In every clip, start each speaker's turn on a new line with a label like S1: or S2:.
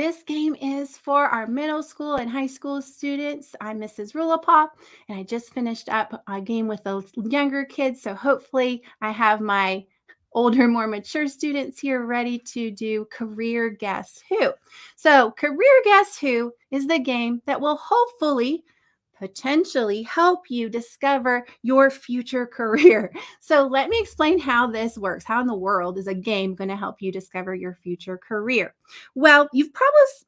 S1: this game is for our middle school and high school students. I'm Mrs. Rulapop, and I just finished up a game with the younger kids. So hopefully I have my older, more mature students here ready to do Career Guess Who. So Career Guess Who is the game that will hopefully potentially help you discover your future career. So let me explain how this works. How in the world is a game going to help you discover your future career? Well, you've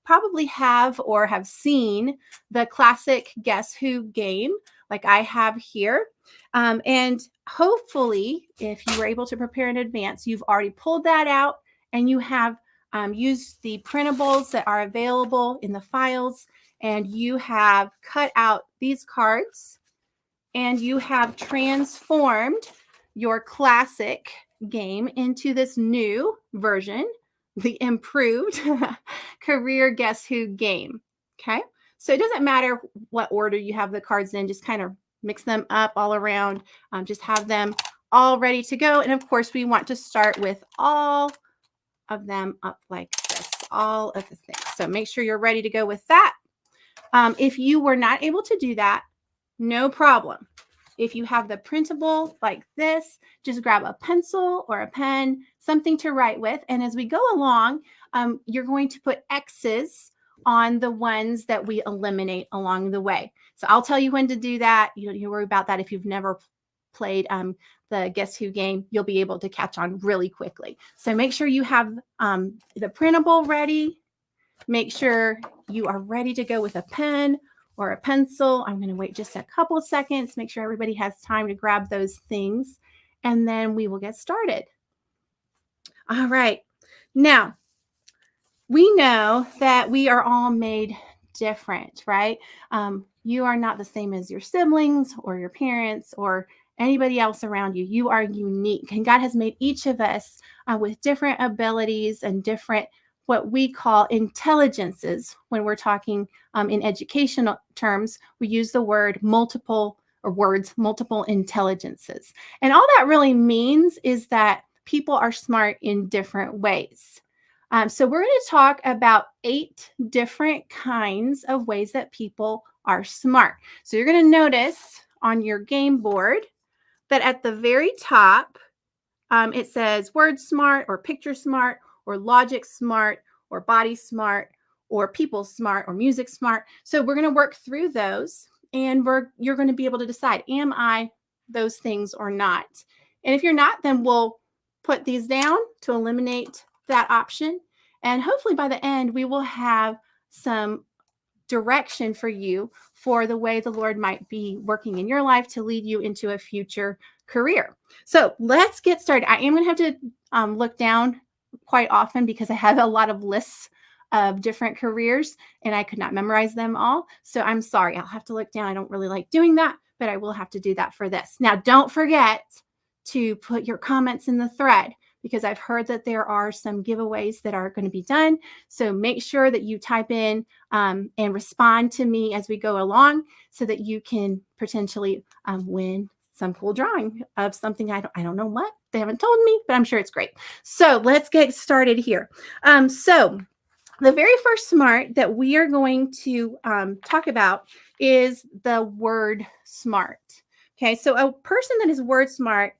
S1: probably have or have seen the classic Guess Who game like I have here. And hopefully, if you were able to prepare in advance, you've already pulled that out and you have used the printables that are available in the files, and you have cut out these cards and you have transformed your classic game into this new version, the improved Career Guess Who game. Okay. So it doesn't matter what order you have the cards in, just kind of mix them up all around. Just have them all ready to go. And of course, we want to start with all of them up like this, all of the things. So make sure you're ready to go with that. If you were not able to do that, no problem. If you have the printable like this, just grab a pencil or a pen, something to write with. And as we go along, you're going to put X's on the ones that we eliminate along the way. So I'll tell you when to do that. You don't need to worry about that. If you've never played the Guess Who game, you'll be able to catch on really quickly. So make sure you have the printable ready. Make sure you are ready to go with a pen or a pencil. I'm going to wait just a couple of seconds, make sure everybody has time to grab those things, and then we will get started. All right. Now, we know that we are all made different, right? You are not the same as your siblings or your parents or anybody else around you. You are unique, and God has made each of us with different abilities and different what we call intelligences. When we're talking in educational terms, we use the word multiple intelligences. And all that really means is that people are smart in different ways. So we're going to talk about 8 different kinds of ways that people are smart. So you're going to notice on your game board that at the very top, it says word smart or picture smart or logic smart or body smart or people smart or music smart. So we're going to work through those, and you're going to be able to decide, am I those things or not? And if you're not, then we'll put these down to eliminate that option. And hopefully by the end, we will have some direction for you for the way the Lord might be working in your life to lead you into a future career. So let's get started. I am going to have to look down quite often because I have a lot of lists of different careers and I could not memorize them all. So I'm sorry. I'll have to look down. I don't really like doing that, but I will have to do that for this. Now, don't forget to put your comments in the thread, because I've heard that there are some giveaways that are going to be done. So make sure that you type in and respond to me as we go along so that you can potentially win some cool drawing of something. I don't know what. They haven't told me, but I'm sure it's great. So let's get started here. So the very first smart that we are going to talk about is the word smart. Okay, so a person that is word smart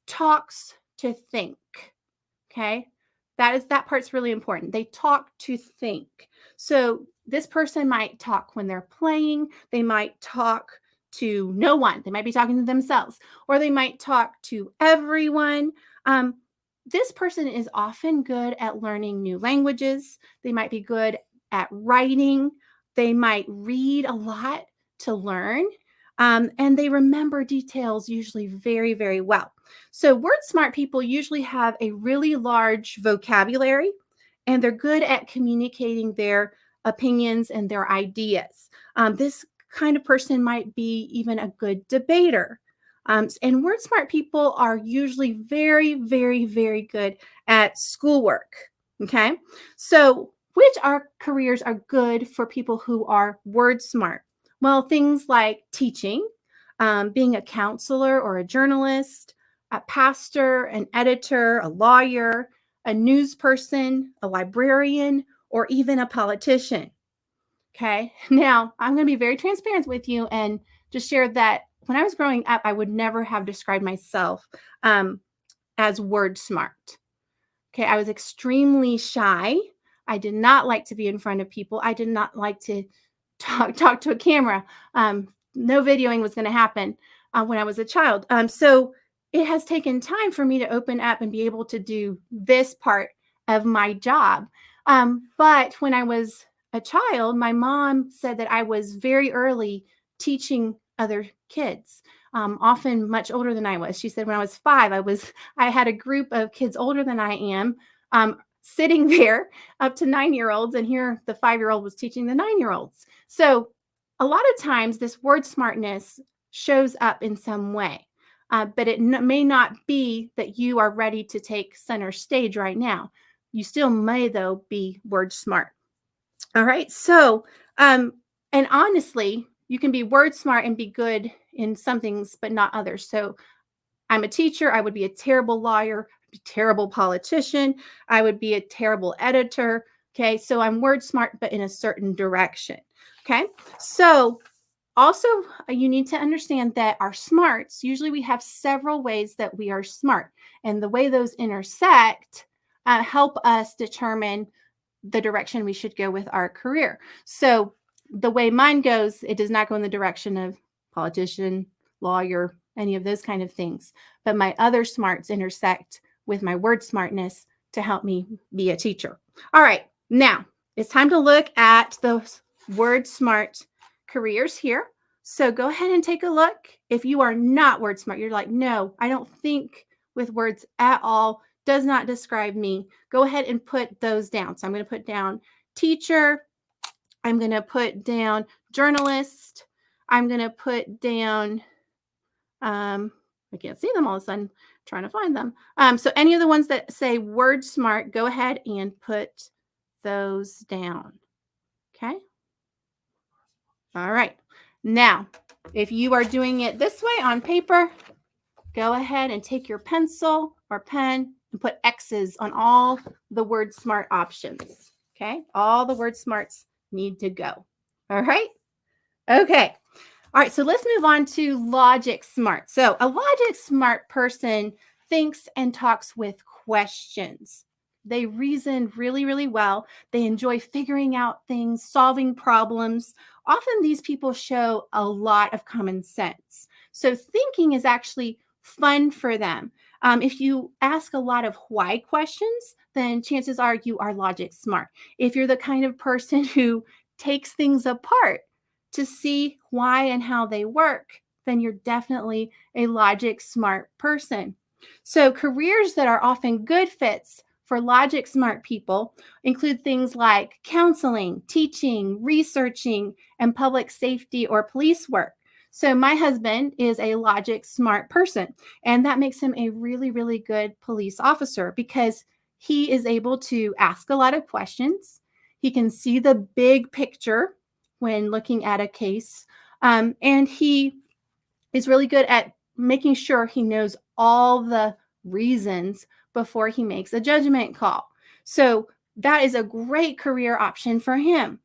S1: talks to think. Okay, that part's really important. They talk to think. So this person might talk when they're playing. They might talk to no one. They might be talking to themselves, or they might talk to everyone. This person is often good at learning new languages. They might be good at writing. They might read a lot to learn. And they remember details usually very, very well. So word smart people usually have a really large vocabulary, and they're good at communicating their opinions and their ideas. This kind of person might be even a good debater. And word smart people are usually very, very, very good at schoolwork. Okay, so which careers are good for people who are word smart? Well, things like teaching, being a counselor or a journalist, a pastor, an editor, a lawyer, a news person, a librarian, or even a politician. Okay. Now, I'm going to be very transparent with you and just share that when I was growing up, I would never have described myself um, as word smart. Okay. I was extremely shy. I did not like to be in front of people. I did not like to talk to a camera. No videoing was going to happen when I was a child. So it has taken time for me to open up and be able to do this part of my job. But when I was a child, my mom said that I was very early teaching other kids, often much older than I was. She said when I was 5, I had a group of kids older than I am, sitting there up to 9-year-olds, and here the 5-year-old was teaching the 9-year-olds. So a lot of times this word smartness shows up in some way, but may not be that you are ready to take center stage right now. You still may, though, be word smart. All right. So, and honestly, you can be word smart and be good in some things, but not others. So, I'm a teacher. I would be a terrible lawyer, a terrible politician. I would be a terrible editor. Okay. So, I'm word smart, but in a certain direction. Okay. So, also, you need to understand that our smarts, usually we have several ways that we are smart. And the way those intersect help us determine the direction we should go with our career. So the way mine goes, it does not go in the direction of politician, lawyer, any of those kind of things. But my other smarts intersect with my word smartness to help me be a teacher. All right, now it's time to look at those word smart careers here. So go ahead and take a look. If you are not word smart, you're like, no, I don't think with words at all, does not describe me. Go ahead and put those down. So I'm going to put down teacher. I'm going to put down journalist. I'm going to put down, I can't see them all of a sudden, trying to find them. So any of the ones that say word smart, go ahead and put those down. Okay. All right. Now, if you are doing it this way on paper, go ahead and take your pencil or pen and put X's on all the word smart options. Okay. All the word smarts need to go. All right. Okay. All right. So let's move on to logic smart. So a logic smart person thinks and talks with questions. They reason really, really well. They enjoy figuring out things, solving problems. Often these people show a lot of common sense. So thinking is actually fun for them. If you ask a lot of why questions, then chances are you are logic smart. If you're the kind of person who takes things apart to see why and how they work, then you're definitely a logic smart person. So, careers that are often good fits for logic smart people include things like counseling, teaching, researching, and public safety or police work. So, my husband is a logic smart person, and that makes him a really, really good police officer because he is able to ask a lot of questions. He can see the big picture when looking at a case, and he is really good at making sure he knows all the reasons before he makes a judgment call. So that is a great career option for him.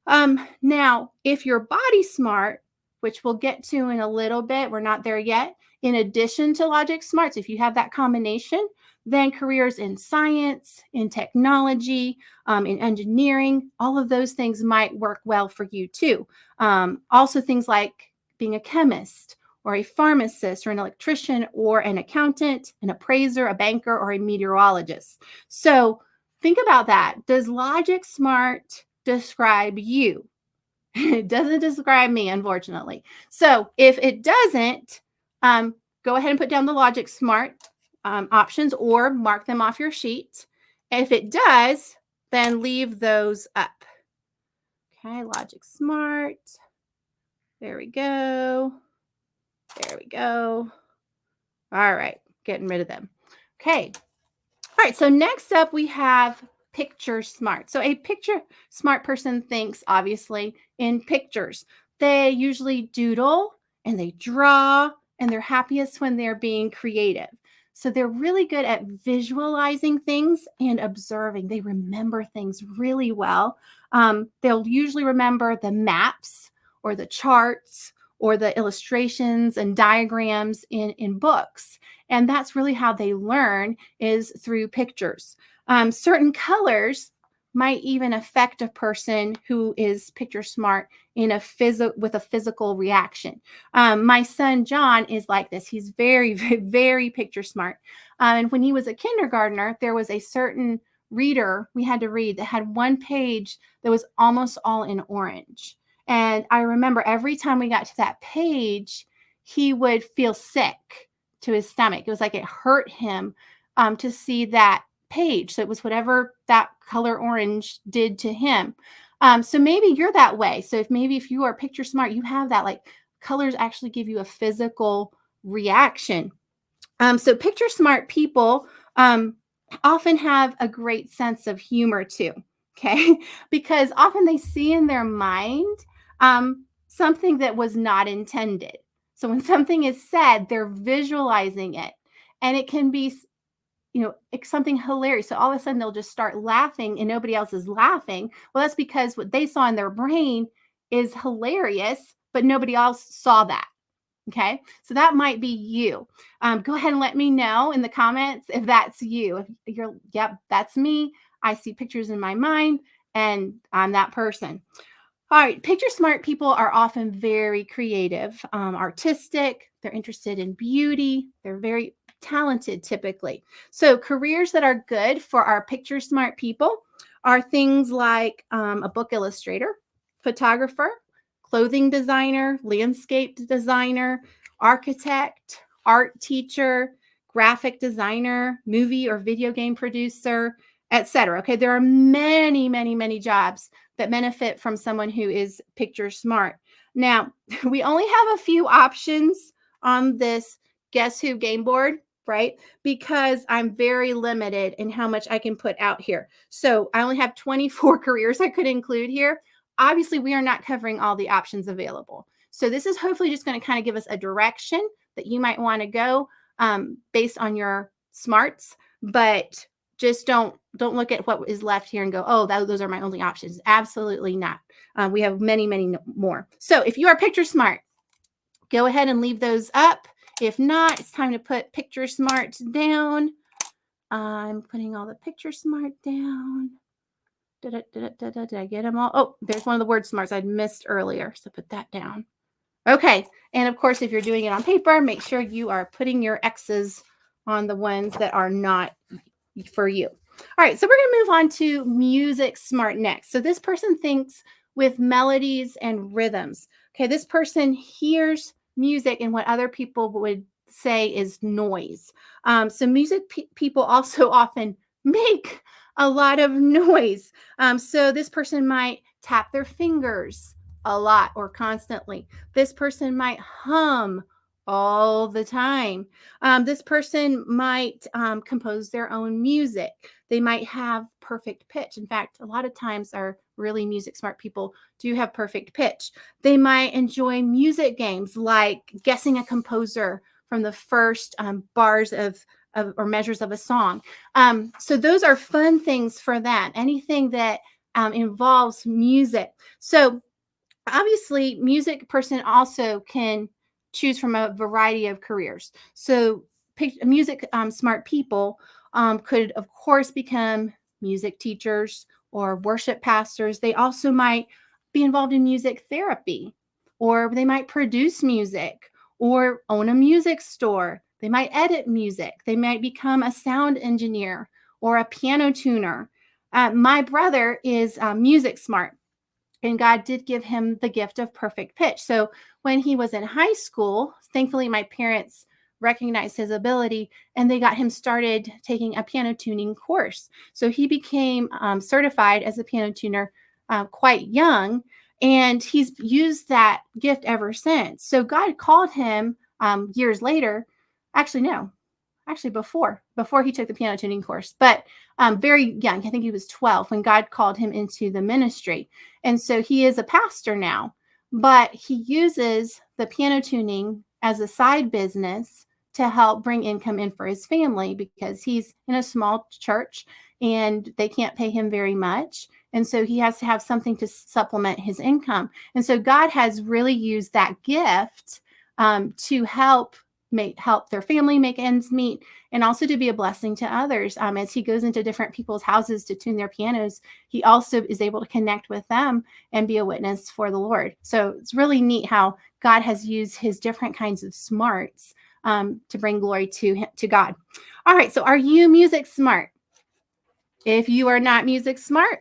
S1: Now, if you're body smart, which we'll get to in a little bit, we're not there yet. In addition to logic smarts, if you have that combination, then careers in science, in technology, in engineering, all of those things might work well for you too. Also, things like being a chemist or a pharmacist or an electrician or an accountant, an appraiser, a banker, or a meteorologist. So think about that. Does logic smart describe you? It doesn't describe me, unfortunately. So if it doesn't, go ahead and put down the logic smart options or mark them off your sheet. If it does, then leave those up. Okay, logic smart. There we go. There we go. All right, getting rid of them. Okay. All right, so next up we have picture smart. So a picture smart person thinks, obviously, in pictures. They usually doodle and they draw, and they're happiest when they're being creative. So they're really good at visualizing things and observing. They remember things really well. They'll usually remember the maps or the charts or the illustrations and diagrams in books. And that's really how they learn, is through pictures. Certain colors might even affect a person who is picture smart in a with a physical reaction. My son John is like this. He's very, very, very picture smart. And when he was a kindergartner, there was a certain reader we had to read that had one page that was almost all in orange. And I remember every time we got to that page, he would feel sick to his stomach. It was like it hurt him to see that page. So it was whatever that color orange did to him. So maybe you're that way. So if you are picture smart, you have that, like, colors actually give you a physical reaction. So picture smart people often have a great sense of humor too. Okay, because often they see in their mind something that was not intended. So when something is said, they're visualizing it, and it can be, it's something hilarious. So all of a sudden they'll just start laughing and nobody else is laughing. Well, that's because what they saw in their brain is hilarious, but nobody else saw that. Okay. So that might be you. Go ahead and let me know in the comments if that's you. If you're, yep, that's me. I see pictures in my mind and I'm that person. All right. Picture smart people are often very creative, artistic. They're interested in beauty. They're very talented typically. So careers that are good for our picture smart people are things like a book illustrator, photographer, clothing designer, landscape designer, architect, art teacher, graphic designer, movie or video game producer, etc. Okay, there are many, many, many jobs that benefit from someone who is picture smart. Now, we only have a few options on this Guess Who game board, right? Because I'm very limited in how much I can put out here. So I only have 24 careers I could include here. Obviously, we are not covering all the options available. So this is hopefully just going to kind of give us a direction that you might want to go based on your smarts, but just don't look at what is left here and go, oh, those are my only options. Absolutely not. We have many, many more. So if you are picture smart, go ahead and leave those up. If not, it's time to put picture smart down. I'm putting all the picture smart down. Did I get them all? Oh, there's one of the word smarts I'd missed earlier. So put that down. Okay. And of course, if you're doing it on paper, make sure you are putting your X's on the ones that are not for you. All right. So we're going to move on to music smart next. So this person thinks with melodies and rhythms. Okay. This person hears music and what other people would say is noise. So music people also often make a lot of noise. So this person might tap their fingers a lot or constantly. This person might hum all the time. This person might compose their own music. They might have perfect pitch. In fact, a lot of times our really music smart people do have perfect pitch. They might enjoy music games like guessing a composer from the first bars of or measures of a song. So those are fun things for them. Anything that involves music. So obviously, music person also can choose from a variety of careers. So music smart people could, of course, become music teachers or worship pastors. They also might be involved in music therapy, or they might produce music or own a music store. They might edit music. They might become a sound engineer or a piano tuner. My brother is music smart, and God did give him the gift of perfect pitch. So when he was in high school, thankfully, my parents recognized his ability and they got him started taking a piano tuning course. So he became certified as a piano tuner quite young, and he's used that gift ever since. So God called him years later. Actually, no, actually before he took the piano tuning course, but very young. I think he was 12 when God called him into the ministry. And so he is a pastor now, but he uses the piano tuning as a side business to help bring income in for his family because he's in a small church and they can't pay him very much. And so he has to have something to supplement his income. And so God has really used that gift to help their family make ends meet, and also to be a blessing to others. As he goes into different people's houses to tune their pianos, he also is able to connect with them and be a witness for the Lord. So it's really neat how God has used his different kinds of smarts to bring glory to God. All right, so are you music smart? If you are not music smart,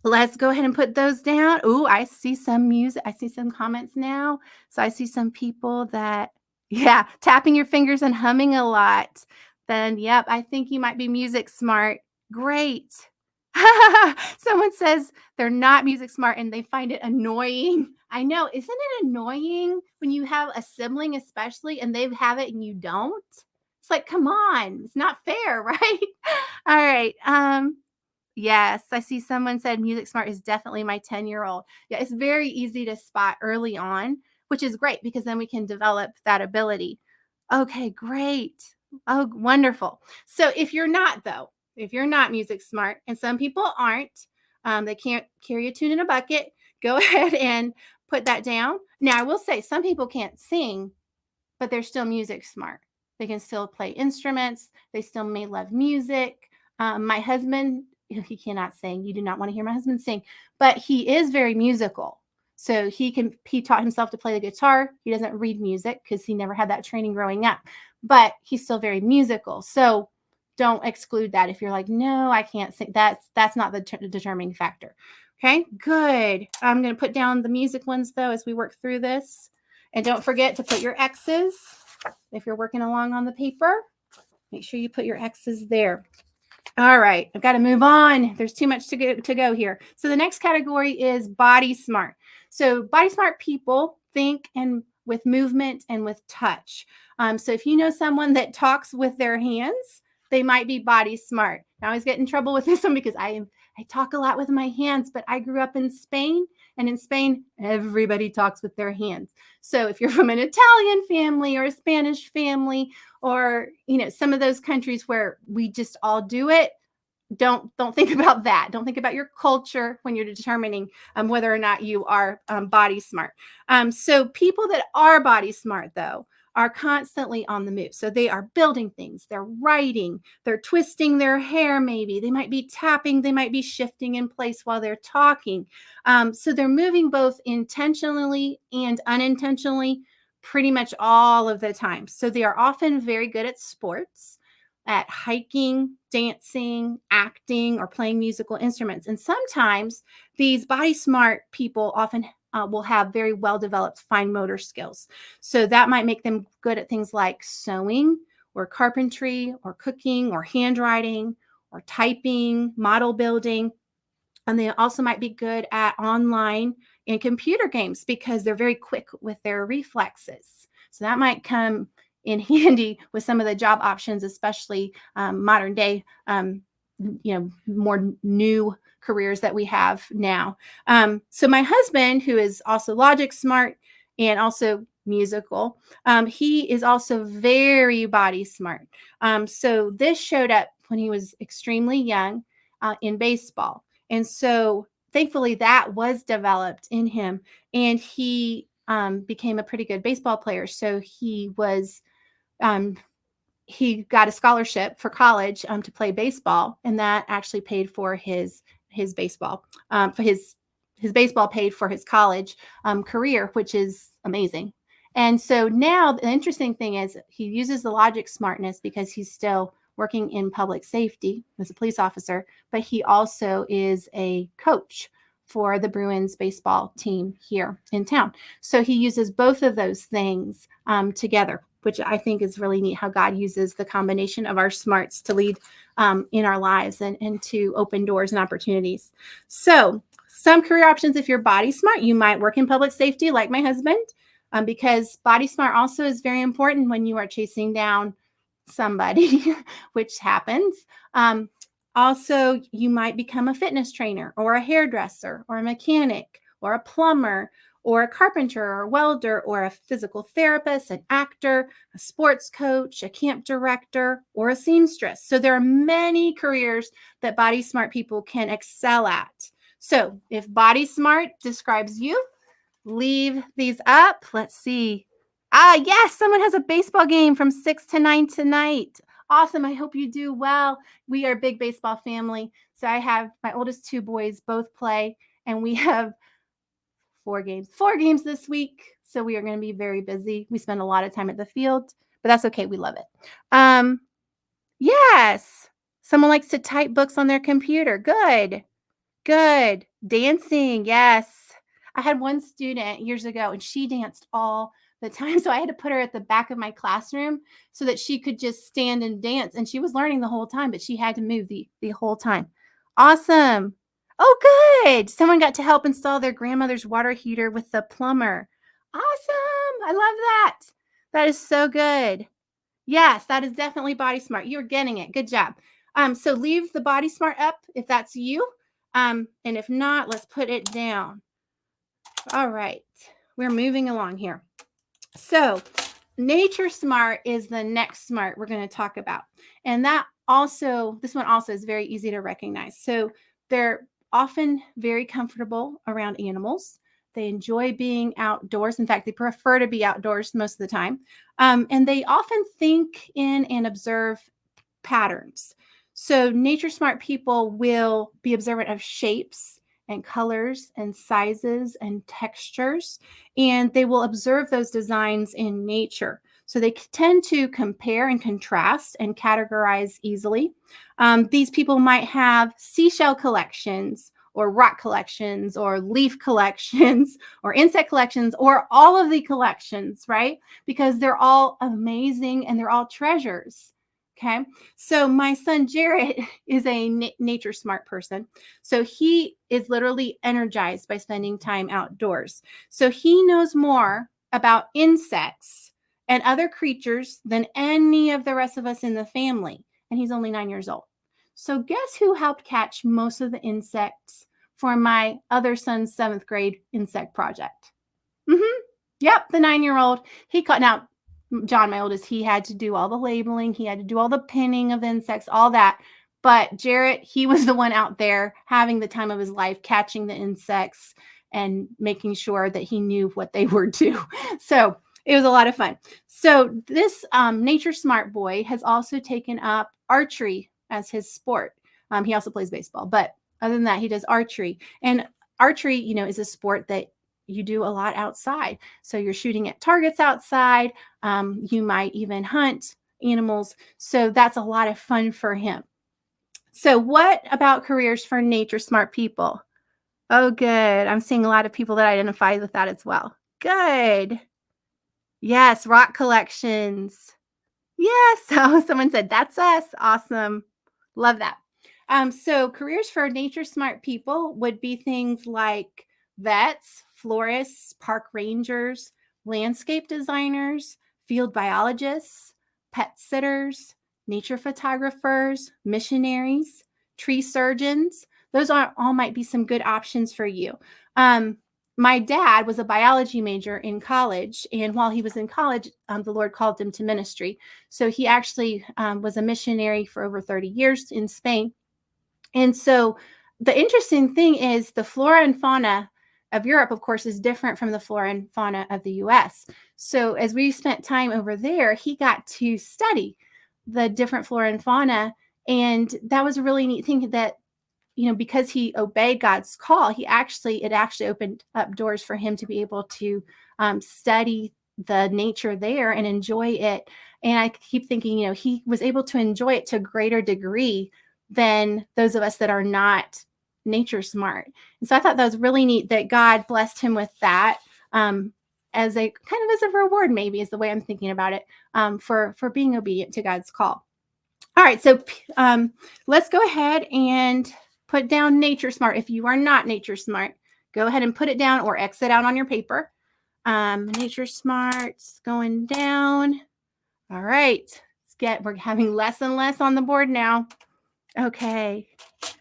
S1: let's go ahead and put those down. Oh, I see some music. I see some comments now. So I see some people that, yeah, tapping your fingers and humming a lot. Then, yep, I think you might be music smart. Great. Someone says they're not music smart and they find it annoying. I know. Isn't it annoying when you have a sibling, especially, and they have it and you don't? It's like, come on. It's not fair, right? All right. Yes, I see someone said music smart is definitely my 10-year-old. Yeah, it's very easy to spot early on, which is great because then we can develop that ability. Okay, great. Oh, wonderful. So if you're not, though, if you're not music smart, and some people aren't, they can't carry a tune in a bucket, go ahead and put that down. Now, I will say some people can't sing, but they're still music smart. They can still play instruments. They still may love music. My husband, he cannot sing. You do not want to hear my husband sing, but he is very musical. So he taught himself to play the guitar. He doesn't read music because he never had that training growing up, but he's still very musical. So don't exclude that. If you're like, no, I can't sing, that's not the determining factor. Okay, good. I'm going to put down the music ones though as we work through this. And don't forget to put your X's if you're working along on the paper. Make sure you put your X's there. All right, I've got to move on. There's too much to go here. So the next category is body smart. So body smart people think and with movement and with touch. So if you know someone that talks with their hands, they might be body smart. Now I always get in trouble with this one because I talk a lot with my hands, but I grew up in Spain, and in Spain, everybody talks with their hands. So if you're from an Italian family or a Spanish family, or some of those countries where we just all do it, don't think about that. Don't think about your culture when you're determining whether or not you are body smart. So people that are body smart, though, are constantly on the move. So they are building things, they're writing, they're twisting their hair, maybe they might be tapping, they might be shifting in place while they're talking. So they're moving both intentionally and unintentionally pretty much all of the time. So they are often very good at sports, at hiking, dancing, acting, or playing musical instruments. And sometimes these body smart people often will have very well developed fine motor skills. So that might make them good at things like sewing or carpentry or cooking or handwriting or typing, model building. And they also might be good at online and computer games because they're very quick with their reflexes. So that might come in handy with some of the job options, especially modern day, more new careers that we have now. So my husband, who is also logic smart and also musical, he is also very body smart. So this showed up when he was extremely young in baseball. And so thankfully that was developed in him, and he became a pretty good baseball player. So he got a scholarship for college to play baseball, and that actually paid for his baseball. For his baseball paid for his college career, which is amazing. And so now the interesting thing is he uses the logic smartness because he's still working in public safety as a police officer, but he also is a coach for the Bruins baseball team here in town. So he uses both of those things together, which I think is really neat how God uses the combination of our smarts to lead in our lives and to open doors and opportunities. So some career options, if you're body smart, you might work in public safety like my husband, because body smart also is very important when you are chasing down somebody, which happens. Also, you might become a fitness trainer or a hairdresser or a mechanic or a plumber or a carpenter or a welder or a physical therapist, an actor, a sports coach, a camp director, or a seamstress. So there are many careers that body smart people can excel at. So if body smart describes you, leave these up. Let's see. Yes, someone has a baseball game from 6 to 9 tonight. Awesome. I hope you do well. We are a big baseball family. So I have my oldest two boys both play, and we have 4 games this week. So we are going to be very busy. We spend a lot of time at the field, but that's okay. We love it. Yes. Someone likes to type books on their computer. Good. Good. Dancing. Yes. I had one student years ago and she danced all the time. So I had to put her at the back of my classroom so that she could just stand and dance. And she was learning the whole time, but she had to move the whole time. Awesome. Oh, good. Someone got to help install their grandmother's water heater with the plumber. Awesome. I love that. That is so good. Yes, that is definitely body smart. You're getting it. Good job. So leave the body smart up if that's you. And if not, let's put it down. All right. We're moving along here. So nature smart is the next smart we're going to talk about. And this one also is very easy to recognize. So they're often very comfortable around animals. They enjoy being outdoors. In fact, they prefer to be outdoors most of the time. And they often think in and observe patterns. So nature smart people will be observant of shapes and colors and sizes and textures, and they will observe those designs in nature. So they tend to compare and contrast and categorize easily. These people might have seashell collections or rock collections or leaf collections or insect collections or all of the collections, right? Because they're all amazing and they're all treasures. Okay. So my son Jarrett is a nature smart person. So he is literally energized by spending time outdoors. So he knows more about insects and other creatures than any of the rest of us in the family. And he's only 9 years old. So guess who helped catch most of the insects for my other son's 7th grade insect project? Yep, the 9-year-old. He caught now. John, my oldest, he had to do all the labeling. He had to do all the pinning of insects, all that. But Jarrett, he was the one out there having the time of his life, catching the insects and making sure that he knew what they were too. So it was a lot of fun. So this nature smart boy has also taken up archery as his sport. He also plays baseball, but other than that, he does archery. And archery, is a sport that you do a lot outside. So you're shooting at targets outside. You might even hunt animals. So that's a lot of fun for him. So what about careers for nature smart people? Oh, good. I'm seeing a lot of people that identify with that as well. Good. Yes, rock collections. Yes. So someone said, that's us. Awesome. Love that. So careers for nature smart people would be things like vets, florists, park rangers, landscape designers, field biologists, pet sitters, nature photographers, missionaries, tree surgeons. Those all might be some good options for you. My dad was a biology major in college, and while he was in college, the Lord called him to ministry. So he actually was a missionary for over 30 years in Spain. And so the interesting thing is the flora and fauna of Europe, of course, is different from the flora and fauna of the US. So as we spent time over there, he got to study the different flora and fauna. And that was a really neat thing that, because he obeyed God's call, it actually opened up doors for him to be able to study the nature there and enjoy it. And I keep thinking, he was able to enjoy it to a greater degree than those of us that are not nature smart. And so I thought that was really neat that God blessed him with that as a reward, maybe is the way I'm thinking about it, for being obedient to God's call. All right, so let's go ahead and put down nature smart. If you are not nature smart, go ahead and put it down or X it out on your paper. Nature smart's going down. All right, we're having less and less on the board now. Okay.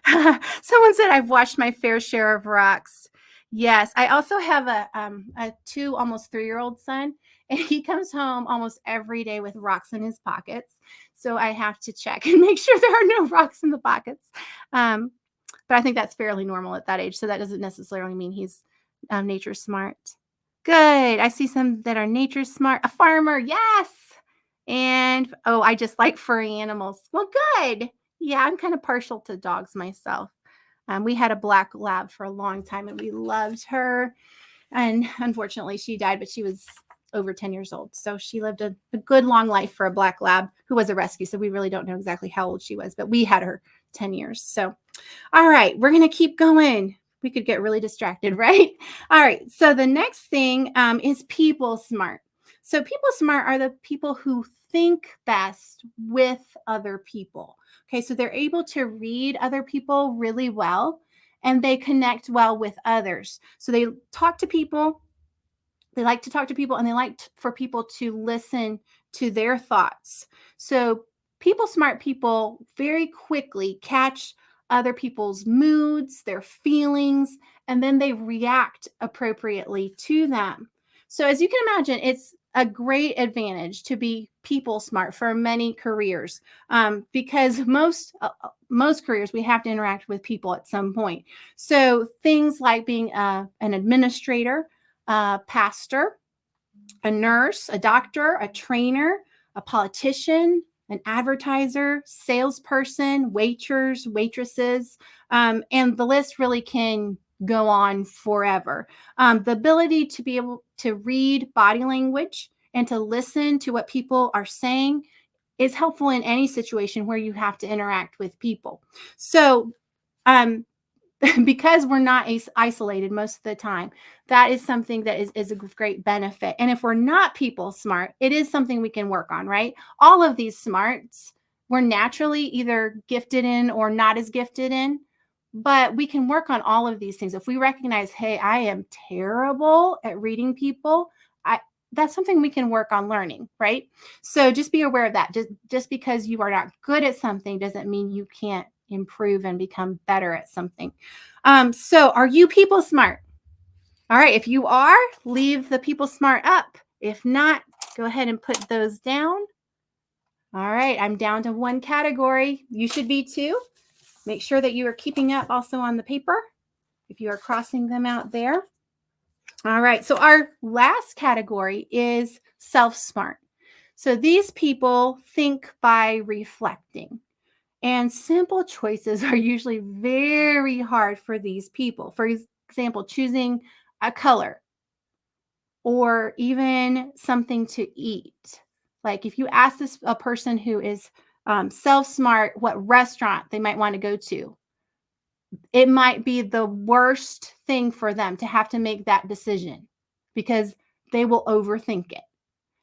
S1: Someone said I've watched my fair share of rocks. Yes, I also have a 2, almost 3-year-old son, and he comes home almost every day with rocks in his pockets. So I have to check and make sure there are no rocks in the pockets. Um, but I think that's fairly normal at that age. So that doesn't necessarily mean he's nature smart. Good. I see some that are nature smart. A farmer, yes. And oh, I just like furry animals. Well, good. Yeah, I'm kind of partial to dogs myself. We had a black lab for a long time and we loved her. And unfortunately, she died, but she was over 10 years old. So she lived a good long life for a black lab who was a rescue. So we really don't know exactly how old she was, but we had her 10 years. So, all right, we're going to keep going. We could get really distracted, right? All right. So the next thing is people smart. So people smart are the people who think best with other people. Okay. So they're able to read other people really well and they connect well with others. So they talk to people, they like to talk to people, and they like for people to listen to their thoughts. So people smart people very quickly catch other people's moods, their feelings, and then they react appropriately to them. So as you can imagine, it's a great advantage to be people smart for many careers, because most careers we have to interact with people at some point. So things like being an administrator, a pastor, a nurse, a doctor, a trainer, a politician, an advertiser, salesperson, waiters, waitresses, and the list really can go on forever. The ability to be able to read body language and to listen to what people are saying is helpful in any situation where you have to interact with people. So, um, because we're not isolated most of the time, that is something that is a great benefit. And if we're not people smart, it is something we can work on, right? All of these smarts we're naturally either gifted in or not as gifted in, but we can work on all of these things. If we recognize, hey, I am terrible at reading people, I that's something we can work on learning, right? So just be aware of that. Just because you are not good at something doesn't mean you can't improve and become better at something. So are you people smart? All right. If you are, leave the people smart up. If not, go ahead and put those down. All right. I'm down to one category. You should be too. Make sure that you are keeping up also on the paper if you are crossing them out there. All right. So our last category is self smart. So these people think by reflecting. And simple choices are usually very hard for these people. For example, choosing a color or even something to eat. Like if you ask this a person who is self smart what restaurant they might want to go to, it might be the worst thing for them to have to make that decision because they will overthink it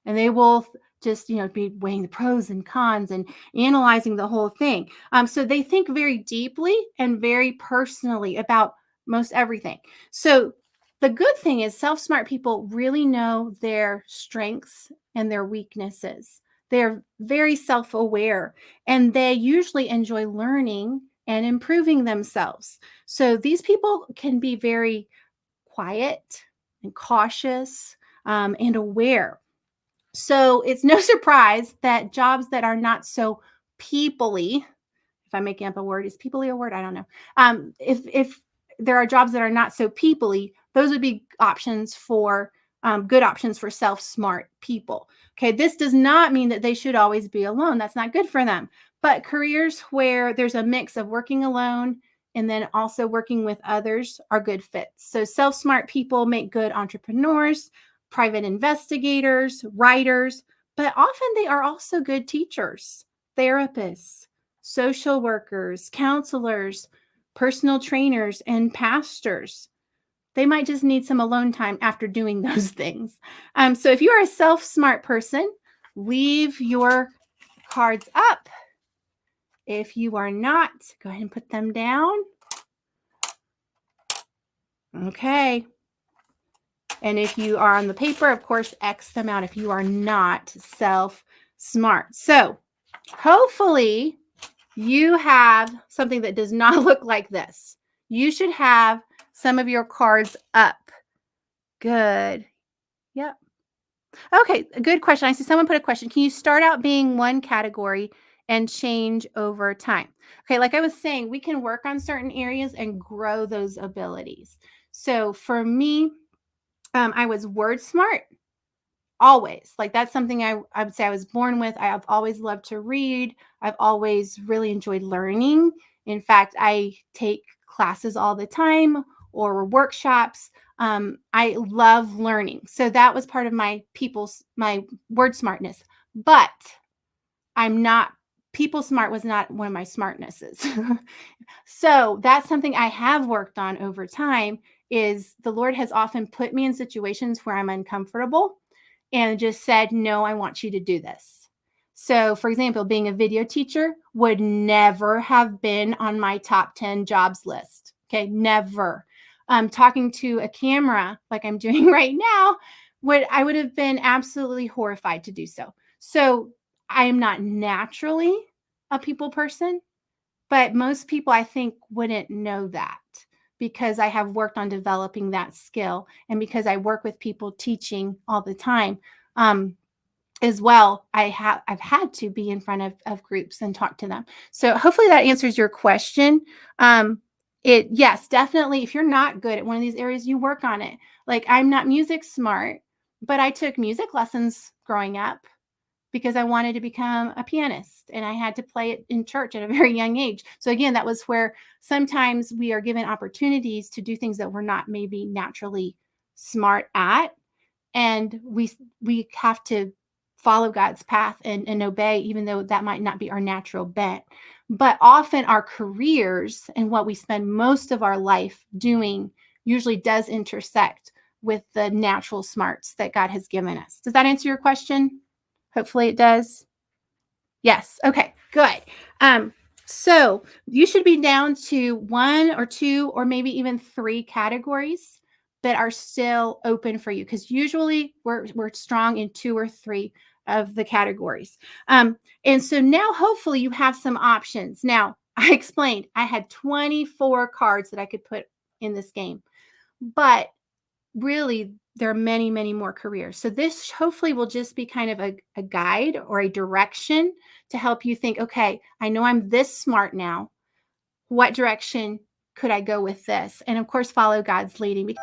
S1: and they will just be weighing the pros and cons and analyzing the whole thing. So they think very deeply and very personally about most everything. So the good thing is self-smart people really know their strengths and their weaknesses. They're very self-aware and they usually enjoy learning and improving themselves. So these people can be very quiet and cautious, and aware. So it's no surprise that jobs that are not so peoply, if I'm making up a word, is peoply a word? I don't know. If there are jobs that are not so peoply, those would be options for good options for self-smart people. Okay, this does not mean that they should always be alone. That's not good for them. But careers where there's a mix of working alone and then also working with others are good fits. So self-smart people make good entrepreneurs, private investigators, writers, but often they are also good teachers, therapists, social workers, counselors, personal trainers, and pastors. They might just need some alone time after doing those things. So if you are a self-smart person, leave your cards up. If you are not, go ahead and put them down. Okay. And if you are on the paper, of course, X them out if you are not self-smart. So hopefully you have something that does not look like this. You should have some of your cards up. Good. Yep. Okay, a good question. I see someone put a question. Can you start out being one category and change over time? Okay, like I was saying, we can work on certain areas and grow those abilities. So for me, I was word smart always. Like that's something I would say I was born with. I've always loved to read. I've always really enjoyed learning. In fact, I take classes all the time or workshops. I love learning. So that was part of my word smartness. But I'm not people smart was not one of my smartnesses. So that's something I have worked on over time is the Lord has often put me in situations where I'm uncomfortable and just said, "No, I want you to do this." So, for example, being a video teacher would never have been on my top 10 jobs list. Okay, never. Talking to a camera like I'm doing right now, I would have been absolutely horrified to do so. So, I am not naturally a people person, but most people I think wouldn't know that because I have worked on developing that skill and because I work with people teaching all the time. Um, as well, I've had to be in front of groups and talk to them. So hopefully that answers your question. It yes, definitely. If you're not good at one of these areas, you work on it. Like I'm not music smart, but I took music lessons growing up because I wanted to become a pianist and I had to play it in church at a very young age. So again, that was where sometimes we are given opportunities to do things that we're not maybe naturally smart at, and we have to follow God's path and obey, even though that might not be our natural bent. But often our careers and what we spend most of our life doing usually does intersect with the natural smarts that God has given us. Does that answer your question? Hopefully it does. Yes. Okay, good. So you should be down to one or two or maybe even three categories that are still open for you because usually we're strong in two or three of the categories. And so now hopefully you have some options. Now, I explained I had 24 cards that I could put in this game, but really there are many, many more careers. So this hopefully will just be kind of a guide or a direction to help you think, okay, I know I'm this smart now. What direction could I go with this? And of course, follow God's leading.